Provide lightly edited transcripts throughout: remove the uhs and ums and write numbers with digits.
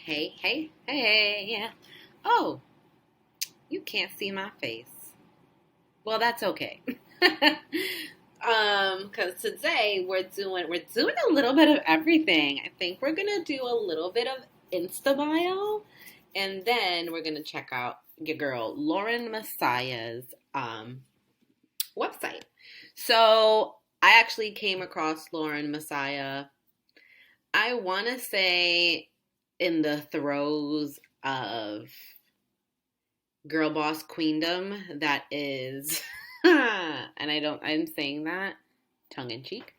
Hey, hey, hey. Oh, you can't see my face. Well, that's okay. Cuz today we're doing a little bit of everything. I think we're going to do a little bit of Insta bio and then we're going to check out your girl Lauren Messiah's website. So, I actually came across Lauren Messiah, I want to say, in the throes of girl boss queendom that is and I'm saying that tongue in cheek,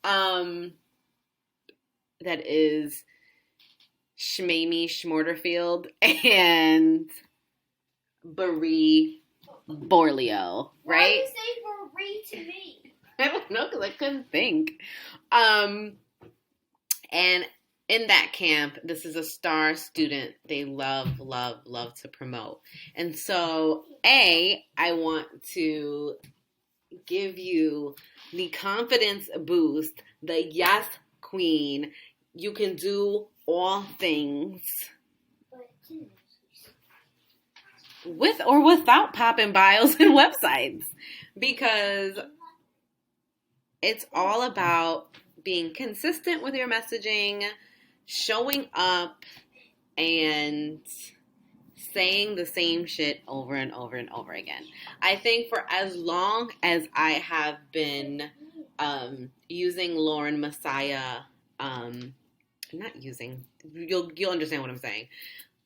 um that is Shmamie Schmorterfield and Brie Borleo, Why right? you say Marie to me? I don't know, because I couldn't think. And in that camp, this is a star student they love, love, love to promote. And so, I want to give you the confidence boost, the yes queen. You can do all things with or without popping bios and websites, because it's all about being consistent with your messaging, showing up, and saying the same shit over and over and over again. I think for as long as I have been using Lauren Messiah, not using, you'll understand what I'm saying,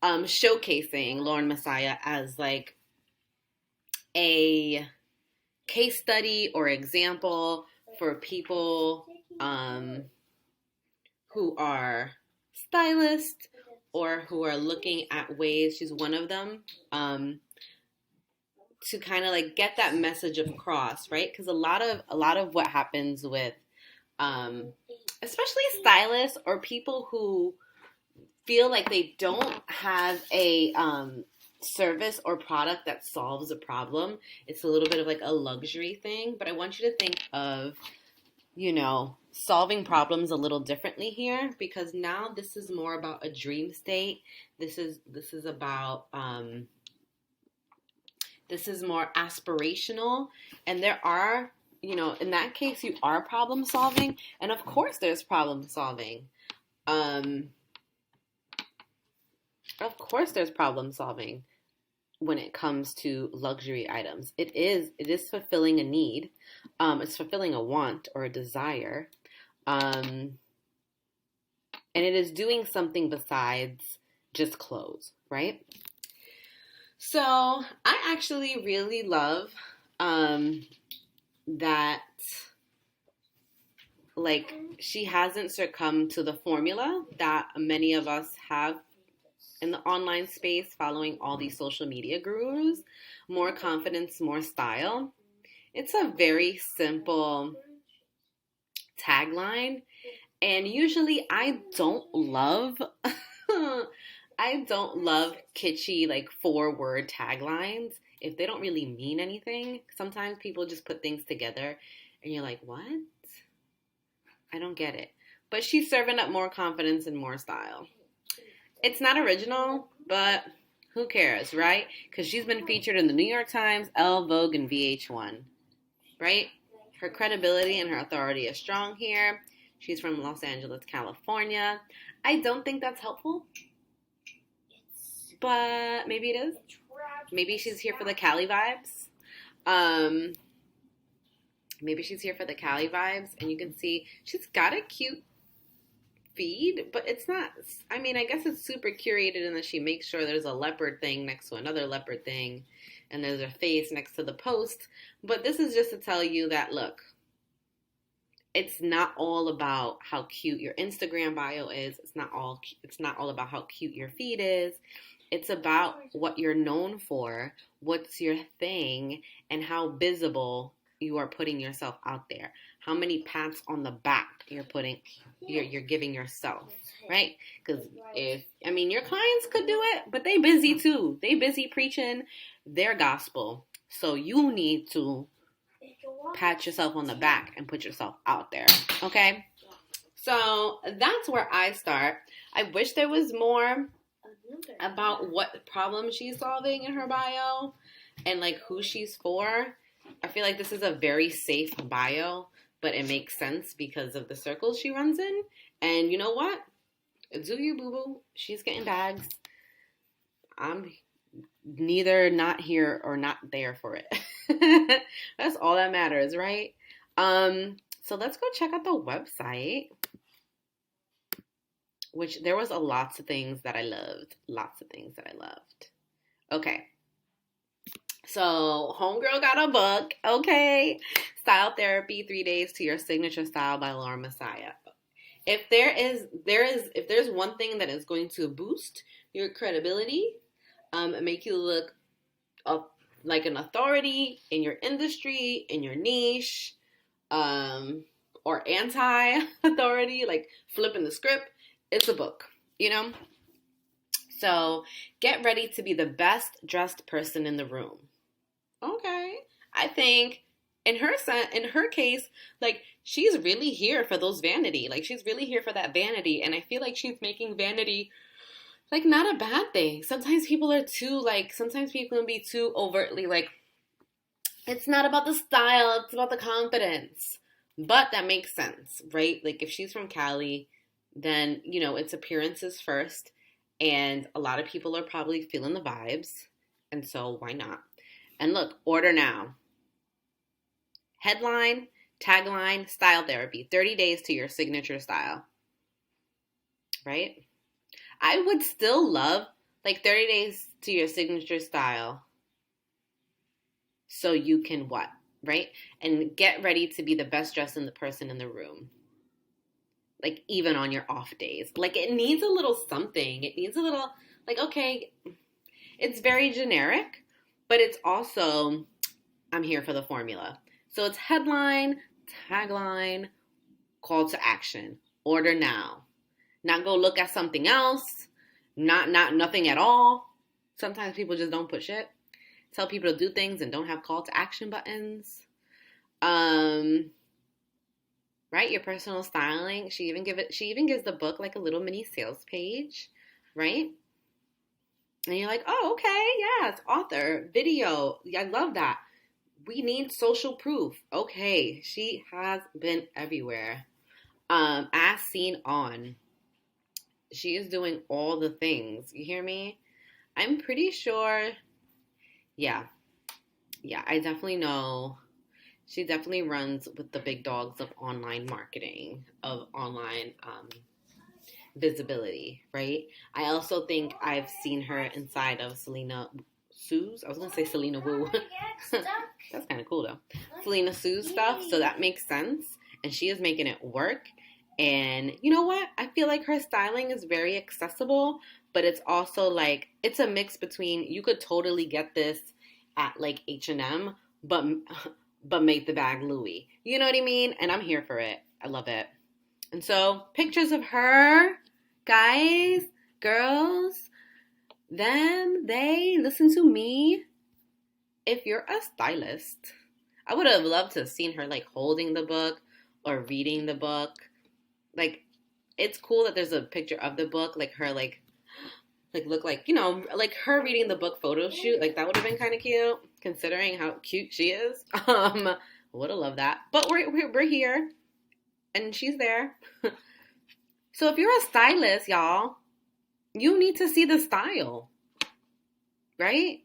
showcasing Lauren Messiah as like a case study or example for people who are stylists or who are looking at ways, she's one of them, to kind of like get that message across, right? Because a lot of what happens with especially stylists or people who feel like they don't have a service or product that solves a problem. It's a little bit of like a luxury thing, but I want you to think of, solving problems a little differently here, because now this is more about a dream state. This is about this is more aspirational, and there are, in that case, you are problem solving, and of course there's problem solving. Of course there's problem solving when it comes to luxury items. It is fulfilling a need. It's fulfilling a want or a desire. And it is doing something besides just clothes, right? So I actually really love that, like, she hasn't succumbed to the formula that many of us have in the online space, following all these social media gurus. More confidence, more style. It's a very simple tagline, and usually I don't love kitschy, like, 4-word taglines if they don't really mean anything. Sometimes people just put things together and you're like, what? I don't get it. But she's serving up more confidence and more style. It's not original, but who cares, right? Because she's been featured in the New York Times, Elle, Vogue, and VH1, right? Her credibility and her authority is strong here. She's from Los Angeles, California. I don't think that's helpful, but maybe it is. Maybe she's here for the Cali vibes. Maybe she's here for the Cali vibes, and you can see she's got a cute feed, but it's not, I mean, I guess it's super curated in that she makes sure there's a leopard thing next to another leopard thing, and there's her face next to the post. But this is just to tell you that, look, it's not all about how cute your Instagram bio is. It's not all about how cute your feed is. It's about what you're known for, what's your thing, and how visible you are putting yourself out there. How many pats on the back you're giving yourself, right? Because your clients could do it, but they busy too. They busy preaching their gospel. So you need to pat yourself on the back and put yourself out there, okay? So that's where I start. I wish there was more about what problem she's solving in her bio and like who she's for. I feel like this is a very safe bio, but it makes sense because of the circles she runs in. And you know what? Do you, boo-boo? She's getting bags. I'm neither not here or not there for it. That's all that matters, right? So let's go check out the website, which there was lots of things that I loved. Lots of things that I loved. Okay. So homegirl got a book. Okay. Style Therapy, 3 Days to Your Signature Style by Laura Messiah. If there's one thing that is going to boost your credibility, make you look up like an authority in your industry, in your niche, or anti-authority, like flipping the script, it's a book, you know? So get ready to be the best dressed person in the room. Okay. I think in her case, like she's really here for those vanity. Like she's really here for that vanity. And I feel like she's making vanity like not a bad thing. Sometimes people can be too overtly like, it's not about the style, it's about the confidence. But that makes sense, right? Like if she's from Cali, then, you know, it's appearances first. And a lot of people are probably feeling the vibes. And so why not? And look, order now. Headline, tagline, Style Therapy. 30 days to your signature style. Right? I would still love like 30 days to your signature style. So you can what? Right? And get ready to be the best dressed person in the room. Like even on your off days. Like it needs a little something. It needs a little, like, okay, it's very generic, but it's also, I'm here for the formula. So it's headline, tagline, call to action. Order now. Not go look at something else. Nothing at all. Sometimes people just don't put shit. Tell people to do things and don't have call to action buttons. Right? Your personal styling. She even gives the book like a little mini sales page, right? And you're like, oh, okay, yeah, it's author, video. Yeah, I love that. We need social proof. Okay, she has been everywhere. As seen on. She is doing all the things. You hear me? I'm pretty sure. Yeah, I definitely know. She definitely runs with the big dogs of online marketing, of online visibility, right? I also think I've seen her inside of Selena Sue's. I was going to say Selena Wu. That's kind of cool, though. Selena Sue's stuff, so that makes sense. And she is making it work. And you know what? I feel like her styling is very accessible, but it's also like, it's a mix between, you could totally get this at like H&M, but make the bag Louis. You know what I mean? And I'm here for it. I love it. And so pictures of her, guys, girls, them, they, listen to me. If you're a stylist, I would have loved to have seen her like holding the book or reading the book. Like, it's cool that there's a picture of the book, like her, like look like, you know, like her reading the book photo shoot. Like, that would have been kind of cute, considering how cute she is. Would have loved that. But we're here, and she's there. So if you're a stylist, y'all, you need to see the style, right?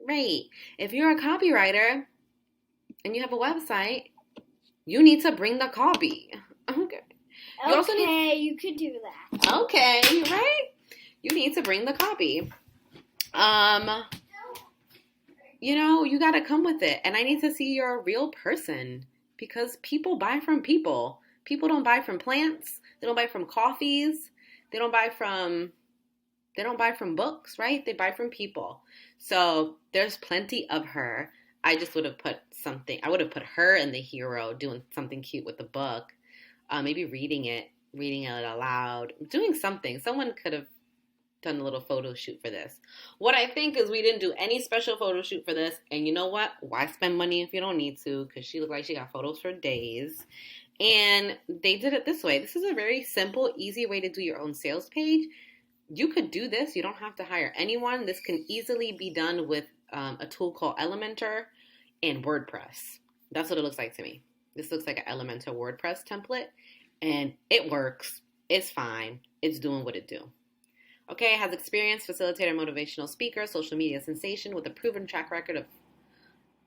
Right. If you're a copywriter and you have a website, you need to bring the copy. Okay. You could do that. Okay, right? You need to bring the copy. You know, you got to come with it. And I need to see you're a real person, because people buy from people. People don't buy from plants. They don't buy from coffees. They don't buy from books, right? They buy from people. So there's plenty of her. I just would have put her and the hero doing something cute with the book. Maybe reading it aloud, doing something. Someone could have done a little photo shoot for this. What I think is we didn't do any special photo shoot for this. And you know what? Why spend money if you don't need to? Because she looked like she got photos for days. And they did it this way. This is a very simple, easy way to do your own sales page. You could do this. You don't have to hire anyone. This can easily be done with a tool called Elementor and WordPress. That's what it looks like to me. This looks like an Elementor WordPress template, and it works. It's fine. It's doing what it do. Okay, it has experienced facilitator, motivational speaker, social media sensation with a proven track record of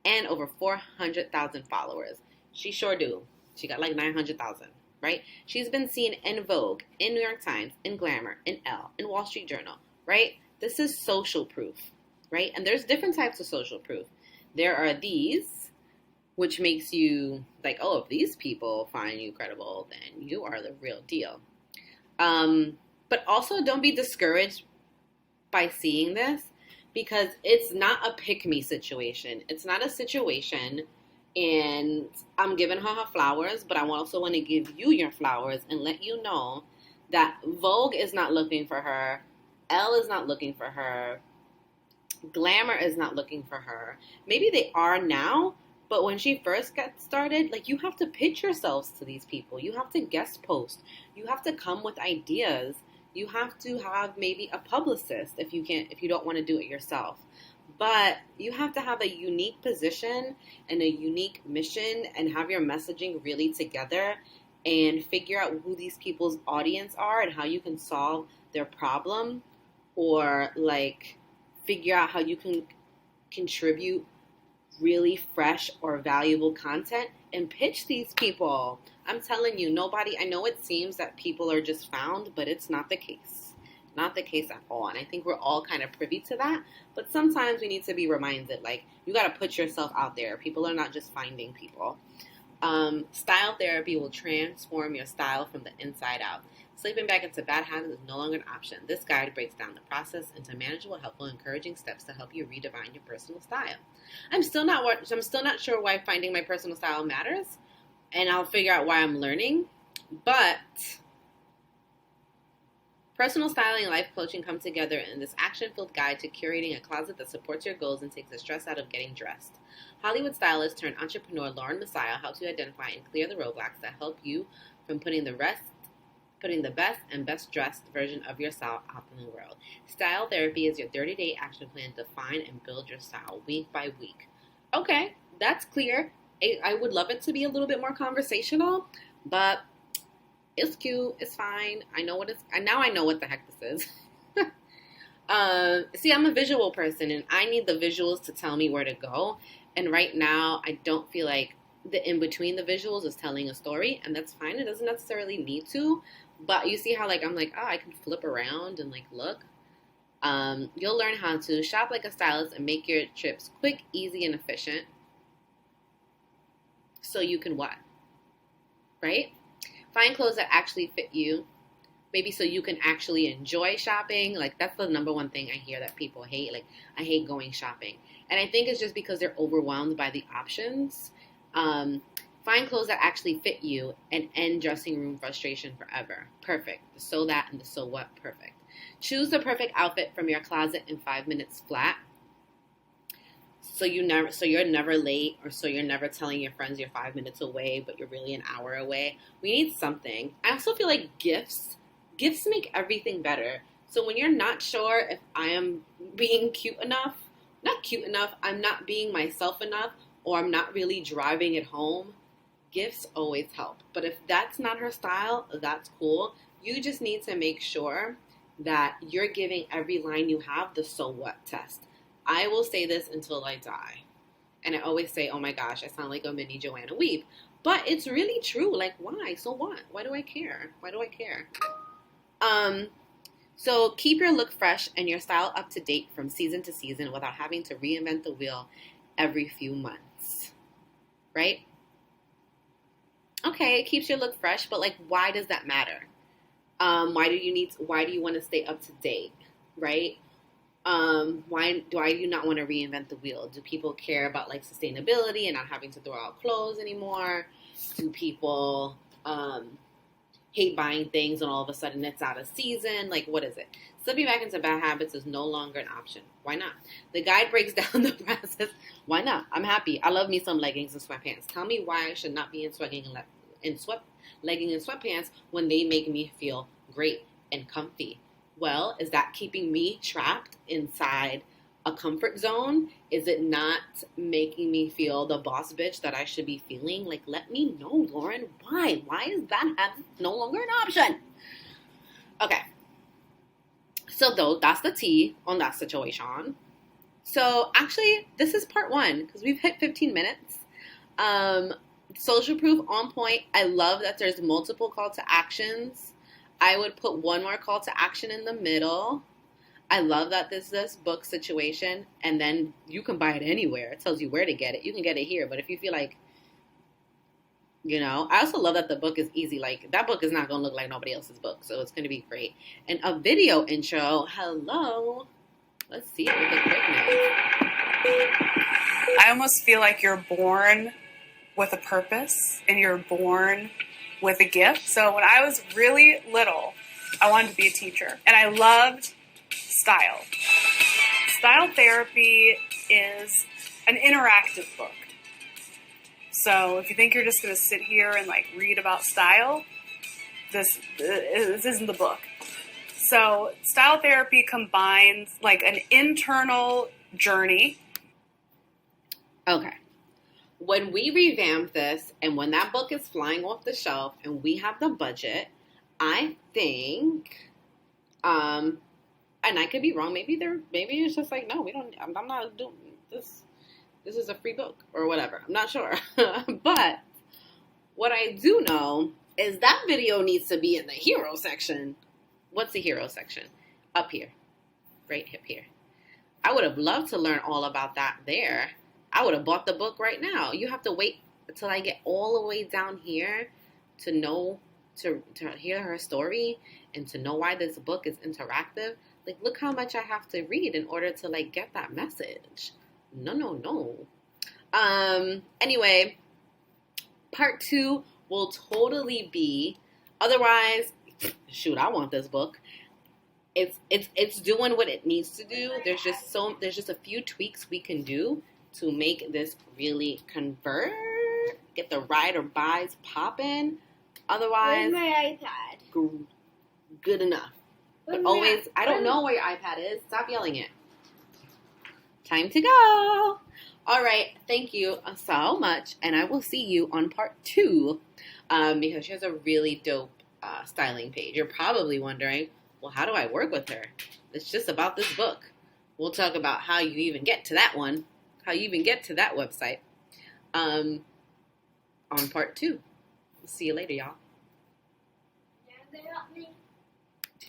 and over 400,000 followers. She sure do. She got like 900,000. Right? She's been seen in Vogue, in New York Times, in Glamour, in Elle, in Wall Street Journal, right? This is social proof, right? And there's different types of social proof. There are these, which makes you like, oh, if these people find you credible, then you are the real deal. But also don't be discouraged by seeing this, because it's not a pick-me situation. It's not a situation and I'm giving her flowers, but I also want to give you your flowers and let you know that Vogue is not looking for her. Elle is not looking for her. Glamour is not looking for her. Maybe they are now, but when she first got started, like, you have to pitch yourselves to these people. You have to guest post. You have to come with ideas. You have to have maybe a publicist if you don't want to do it yourself. But you have to have a unique position and a unique mission and have your messaging really together and figure out who these people's audience are and how you can solve their problem, or like figure out how you can contribute really fresh or valuable content and pitch these people. I'm telling you, I know it seems that people are just found, but it's not the case. Not the case at all. And I think we're all kind of privy to that. But sometimes we need to be reminded, like, you got to put yourself out there. People are not just finding people. Style therapy will transform your style from the inside out. Slipping back into bad habits is no longer an option. This guide breaks down the process into manageable, helpful, encouraging steps to help you redefine your personal style. I'm still not sure why finding my personal style matters, and I'll figure out why I'm learning. But personal styling and life coaching come together in this action-filled guide to curating a closet that supports your goals and takes the stress out of getting dressed. Hollywood stylist turned entrepreneur Lauren Messiah helps you identify and clear the roadblocks that help you from putting the best and best dressed version of yourself out in the world. Style therapy is your 30-day action plan to define and build your style week by week. Okay, that's clear. I would love it to be a little bit more conversational, but it's cute. It's fine. I know what the heck this is. See, I'm a visual person, and I need the visuals to tell me where to go. And right now, I don't feel like the in between the visuals is telling a story, and that's fine. It doesn't necessarily need to, but you see how I can flip around and look. You'll learn how to shop like a stylist and make your trips quick, easy, and efficient. So you can what? Right? Find clothes that actually fit you. Maybe so you can actually enjoy shopping. Like, that's the number one thing I hear that people hate. Like, I hate going shopping. And I think it's just because they're overwhelmed by the options. Find clothes that actually fit you and end dressing room frustration forever. Perfect. The so that and the so what, perfect. Choose the perfect outfit from your closet in 5 minutes flat. So you're never late, or so you're never telling your friends you're 5 minutes away, but you're really an hour away. We need something. I also feel like gifts make everything better. So when you're not sure if I am being I'm not being myself enough, or I'm not really driving it home, gifts always help. But if that's not her style, that's cool. You just need to make sure that you're giving every line you have the so what test. I will say this until I die. And I always say, oh my gosh, I sound like a mini Joanna Weep. But it's really true. Like, why? So what? Why do I care? So keep your look fresh and your style up to date from season to season without having to reinvent the wheel every few months. Right? Okay, it keeps your look fresh, but why does that matter? Why do you want to stay up to date? Right? Why do you not want to reinvent the wheel? Do people care about sustainability and not having to throw out clothes anymore? Do people hate buying things and all of a sudden it's out of season? What is it? Slipping back into bad habits is no longer an option. Why not? The guide breaks down the process. Why not? I'm happy. I love me some leggings and sweatpants. Tell me why I should not be in in leggings and sweatpants when they make me feel great and comfy. Well, is that keeping me trapped inside a comfort zone? Is it not making me feel the boss bitch that I should be feeling? Like, let me know, Lauren. Why? Why is that no longer an option? Okay. So, though, that's the tea on that situation. So, actually, this is part 1 because we've hit 15 minutes. Social proof on point. I love that there's multiple call to actions. I would put one more call to action in the middle. I love that this book situation, and then you can buy it anywhere. It tells you where to get it. You can get it here, but if you feel like, I also love that the book is easy. Like, that book is not going to look like nobody else's book, so it's going to be great. And a video intro. Hello. Let's see it with a quickness. I almost feel like you're born with a purpose, and you're born with a gift. So when I was really little, I wanted to be a teacher, and I loved style. Style therapy is an interactive book. So if you think you're just going to sit here and like read about style, this isn't the book. So style therapy combines like an internal journey. Okay. When we revamp this and when that book is flying off the shelf and we have the budget, I think, and I could be wrong. Maybe it's just like, no, we don't. I'm not doing this. This is a free book or whatever. I'm not sure. But what I do know is that video needs to be in the hero section. What's the hero section? Up here, right hip here. I would have loved to learn all about that there. I would have bought the book right now. You have to wait until I get all the way down here to know, to hear her story and to know why this book is interactive. Like, look how much I have to read in order to, like, get that message. No. Anyway, part 2 will totally be, otherwise, shoot, I want this book. It's doing what it needs to do. There's just a few tweaks we can do to make this really convert, get the ride or buys popping. Otherwise, where's my iPad? Good enough. But always, I don't know where your iPad is. Stop yelling it. Time to go. All right. Thank you so much. And I will see you on part 2 because she has a really dope styling page. You're probably wondering, well, how do I work with her? It's just about this book. We'll talk about how you even get to that one, how you even get to that website on part 2. See you later, y'all. Yeah,